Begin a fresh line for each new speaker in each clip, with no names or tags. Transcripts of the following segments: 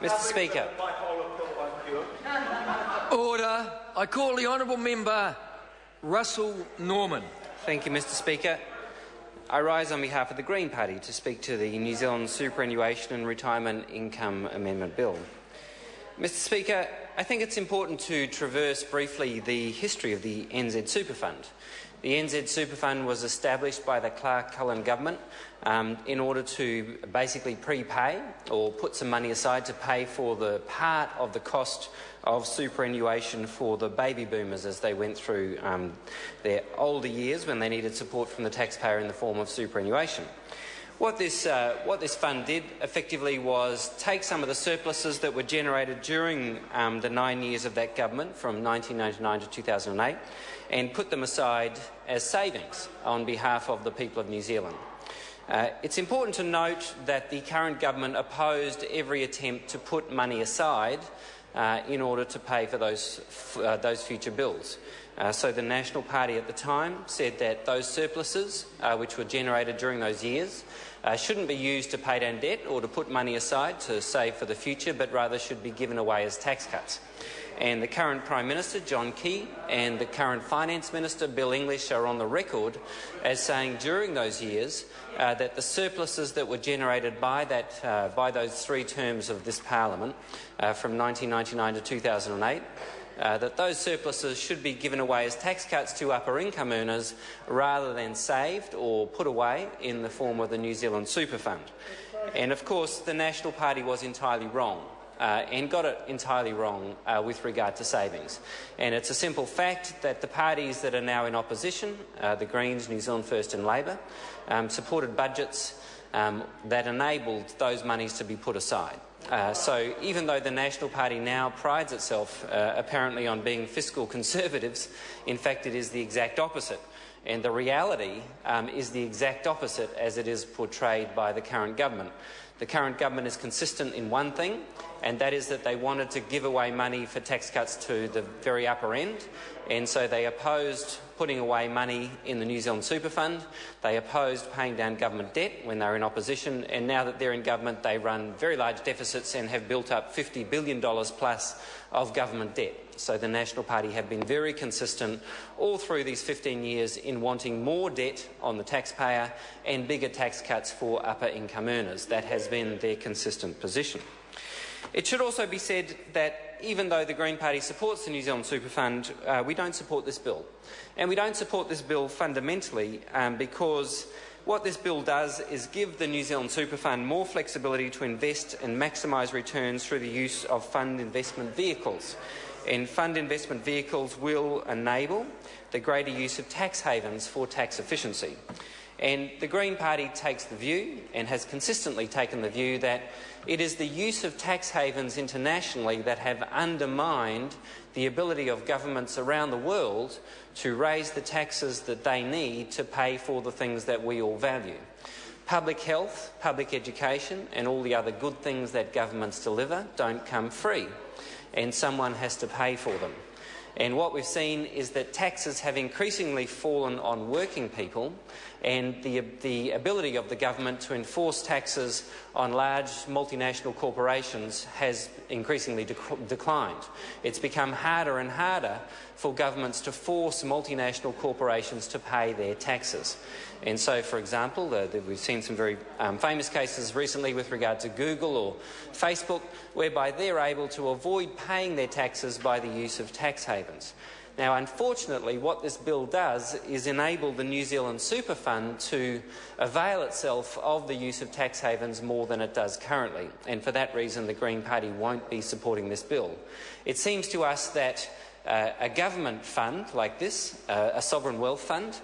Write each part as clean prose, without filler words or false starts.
Mr Speaker.
Order. I call the honourable member Russell Norman.
Thank you, Mr Speaker. I rise on behalf of the Green Party to speak to the New Zealand Superannuation and Retirement Income Amendment Bill. Mr Speaker, I think it's important to traverse briefly the history of the NZ Super Fund. The NZ Super Fund was established by the Clark-Cullen government in order to basically prepay or put some money aside to pay for the part of the cost of superannuation for the baby boomers as they went through their older years when they needed support from the taxpayer in the form of superannuation. What this fund did effectively was take some of the surpluses that were generated during the 9 years of that government from 1999 to 2008 and put them aside as savings on behalf of the people of New Zealand. It's important to note that the current government opposed every attempt to put money aside in order to pay for those future bills. So the National Party at the time said that those surpluses, which were generated during those years, shouldn't be used to pay down debt or to put money aside to save for the future, but rather should be given away as tax cuts. And the current Prime Minister, John Key, and the current Finance Minister, Bill English, are on the record as saying during those years that the surpluses that were generated by those 3 terms of this Parliament from 1999 to 2008, that those surpluses should be given away as tax cuts to upper income earners rather than saved or put away in the form of the New Zealand Super Fund. And of course the National Party was entirely wrong. And got it entirely wrong with regard to savings. And it's a simple fact that the parties that are now in opposition, the Greens, New Zealand First and Labor, supported budgets that enabled those monies to be put aside. So even though the National Party now prides itself apparently on being fiscal conservatives, in fact it is the exact opposite. And the reality is the exact opposite as it is portrayed by the current government. The current government is consistent in one thing, and that is that they wanted to give away money for tax cuts to the very upper end, and so they opposed putting away money in the New Zealand Super Fund. They opposed paying down government debt when they were in opposition, and now that they're in government they run very large deficits and have built up $50 billion plus of government debt. So the National Party have been very consistent all through these 15 years in wanting more debt on the taxpayer and bigger tax cuts for upper income earners. That has been their consistent position. It should also be said that even though the Green Party supports the New Zealand Super Fund, we don't support this bill. And we don't support this bill fundamentally because what this bill does is give the New Zealand Super Fund more flexibility to invest and maximise returns through the use of fund investment vehicles. And fund investment vehicles will enable the greater use of tax havens for tax efficiency. And the Green Party takes the view, and has consistently taken the view, that it is the use of tax havens internationally that have undermined the ability of governments around the world to raise the taxes that they need to pay for the things that we all value. Public health, public education, and all the other good things that governments deliver don't come free, and someone has to pay for them. And what we've seen is that taxes have increasingly fallen on working people, and the ability of the government to enforce taxes on large multinational corporations has increasingly declined. It's become harder and harder for governments to force multinational corporations to pay their taxes. And so, for example, we've seen some very famous cases recently with regard to Google or Facebook, whereby they're able to avoid paying their taxes by the use of tax havens. Now, unfortunately, what this bill does is enable the New Zealand Super Fund to avail itself of the use of tax havens more than it does currently, and for that reason the Green Party won't be supporting this bill. It seems to us that a government fund like this, a sovereign wealth fund,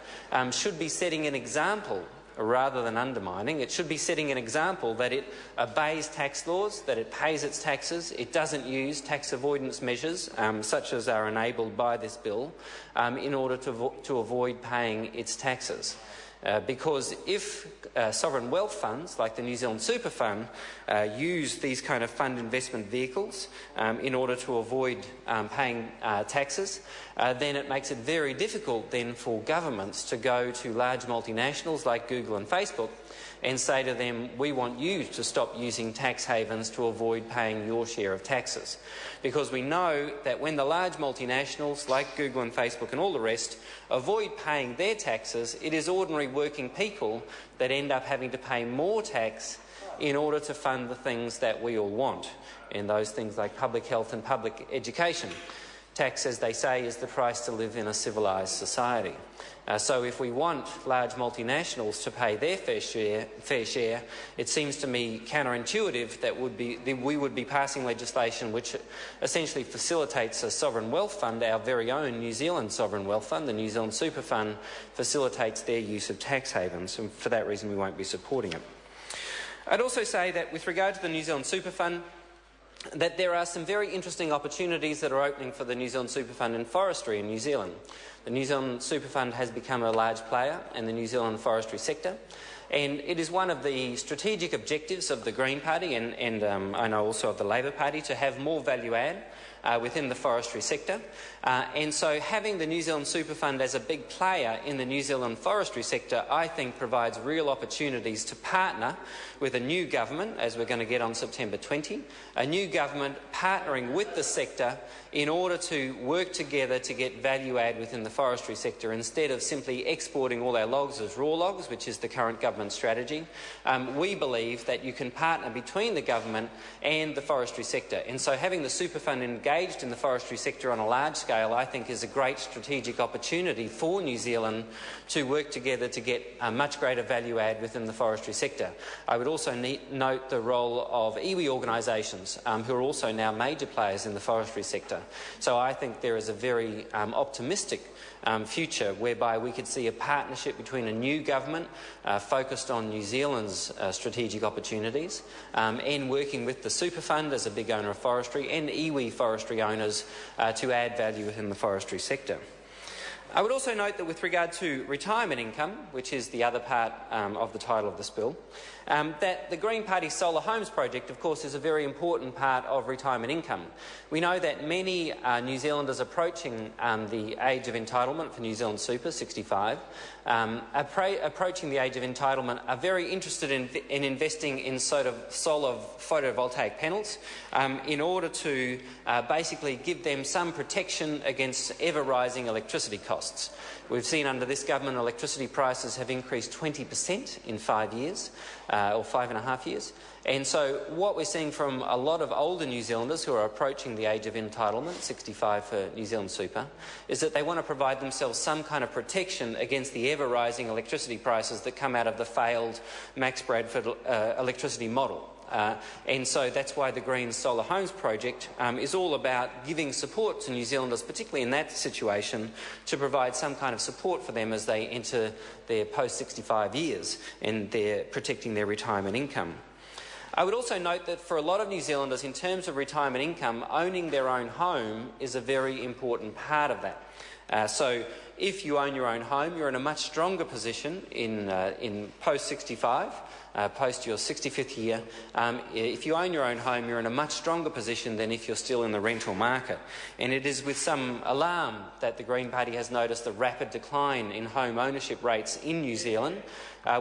should be setting an example rather than undermining. It should be setting an example that it obeys tax laws, that it pays its taxes, it doesn't use tax avoidance measures such as are enabled by this bill in order to avoid paying its taxes. Because if sovereign wealth funds like the New Zealand Super Fund use these kind of fund investment vehicles in order to avoid paying taxes, then it makes it very difficult then for governments to go to large multinationals like Google and Facebook and say to them, we want you to stop using tax havens to avoid paying your share of taxes. Because we know that when the large multinationals like Google and Facebook and all the rest avoid paying their taxes, it is ordinary working people that end up having to pay more tax in order to fund the things that we all want, and those things like public health and public education. Tax, as they say, is the price to live in a civilised society. So if we want large multinationals to pay their fair share, it seems to me counterintuitive that we would be passing legislation which essentially facilitates a sovereign wealth fund. Our very own New Zealand sovereign wealth fund, the New Zealand Super Fund, facilitates their use of tax havens, and for that reason we won't be supporting it. I'd also say that with regard to the New Zealand Super Fund, that there are some very interesting opportunities that are opening for the New Zealand Super Fund in forestry in New Zealand. The New Zealand Super Fund has become a large player in the New Zealand forestry sector, and it is one of the strategic objectives of the Green Party and I know also of the Labor Party to have more value add within the forestry sector. And so having the New Zealand Super Fund as a big player in the New Zealand forestry sector, I think provides real opportunities to partner with a new government, as we're going to get on September 20, a new government partnering with the sector in order to work together to get value add within the forestry sector instead of simply exporting all our logs as raw logs, which is the current government strategy. We believe that you can partner between the government and the forestry sector, and so having the Super Fund engaged in the forestry sector on a large scale, I think, is a great strategic opportunity for New Zealand to work together to get a much greater value add within the forestry sector. I would also note the role of iwi organisations, who are also now major players in the forestry sector. So I think there is a very optimistic future whereby we could see a partnership between a new government focused on New Zealand's strategic opportunities and working with the Super Fund as a big owner of forestry and iwi forestry owners to add value within the forestry sector. I would also note that with regard to retirement income, which is the other part of the title of this bill, that the Green Party Solar Homes project, of course, is a very important part of retirement income. We know that many New Zealanders approaching the age of entitlement for New Zealand Super, 65, approaching the age of entitlement are very interested in investing in sort of solar photovoltaic panels in order to basically give them some protection against ever-rising electricity costs. We've seen under this government electricity prices have increased 20% in 5 years, or 5.5 years. And so what we're seeing from a lot of older New Zealanders who are approaching the age of entitlement, 65 for New Zealand Super, is that they want to provide themselves some kind of protection against the ever-rising electricity prices that come out of the failed Max Bradford electricity model. And so that's why the Green Solar Homes project is all about giving support to New Zealanders, particularly in that situation, to provide some kind of support for them as they enter their post-65 years and they're protecting their retirement income. I would also note that for a lot of New Zealanders, in terms of retirement income, owning their own home is a very important part of that. So if you own your own home, you're in a much stronger position in post-65, post your 65th year. If you own your own home, you're in a much stronger position than if you're still in the rental market. And it is with some alarm that the Green Party has noticed the rapid decline in home ownership rates in New Zealand,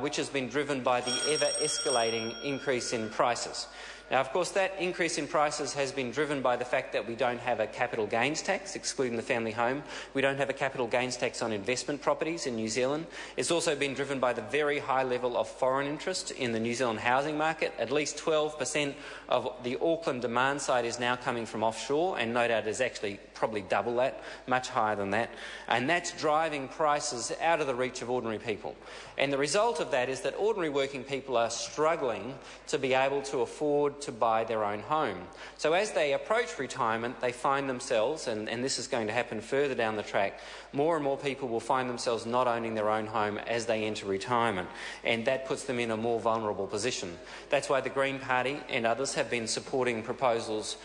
which has been driven by the ever-escalating increase in prices. Now, of course, that increase in prices has been driven by the fact that we don't have a capital gains tax, excluding the family home. We don't have a capital gains tax on investment properties in New Zealand. It's also been driven by the very high level of foreign interest in the New Zealand housing market. At least 12% of the Auckland demand side is now coming from offshore, and no doubt is actually probably double that, much higher than that. And that's driving prices out of the reach of ordinary people. And the result of that is that ordinary working people are struggling to be able to afford to buy their own home. So as they approach retirement, they find themselves, and this is going to happen further down the track, more and more people will find themselves not owning their own home as they enter retirement, and that puts them in a more vulnerable position. That's why the Green Party and others have been supporting proposals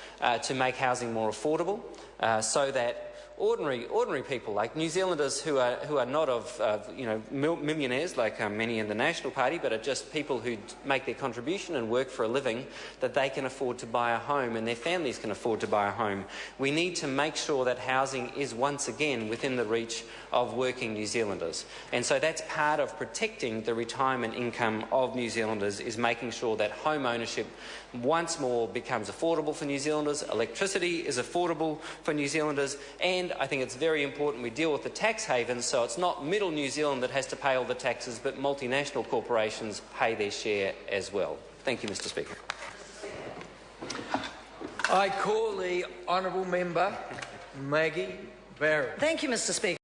to make housing more affordable, so that ordinary people like New Zealanders who are not of millionaires like many in the National Party, but are just people who make their contribution and work for a living, that they can afford to buy a home and their families can afford to buy a home. We need to make sure that housing is once again within the reach of working New Zealanders. And so that's part of protecting the retirement income of New Zealanders, is making sure that home ownership once more becomes affordable for New Zealanders, electricity is affordable for New Zealanders, and I think it's very important we deal with the tax havens so it's not middle New Zealand that has to pay all the taxes, but multinational corporations pay their share as well. Thank you, Mr. Speaker.
I call the honourable member Maggie Barron.
Thank you, Mr. Speaker.